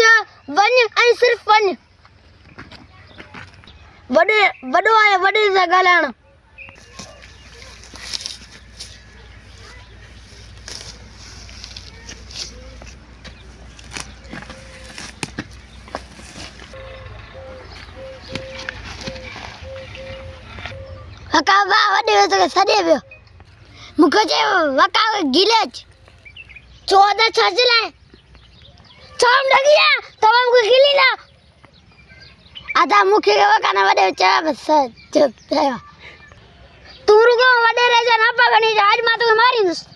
चयो वन ऐं सिर्फ़ वन वॾो आहे वॾे सां ॻाल्हाइण। वका वाह वॾे सां सॾे पियो मूंखे चयो वका गिले अच छो त छज लाइ छम लॻी आहे तव्हां मूंखे गिलींदा आदा मूंखे वका न वॾे चयो बस चुप थियो तूं रुगो वॾे रहिजा न पगणी आज मां तोखे मारींदुसि।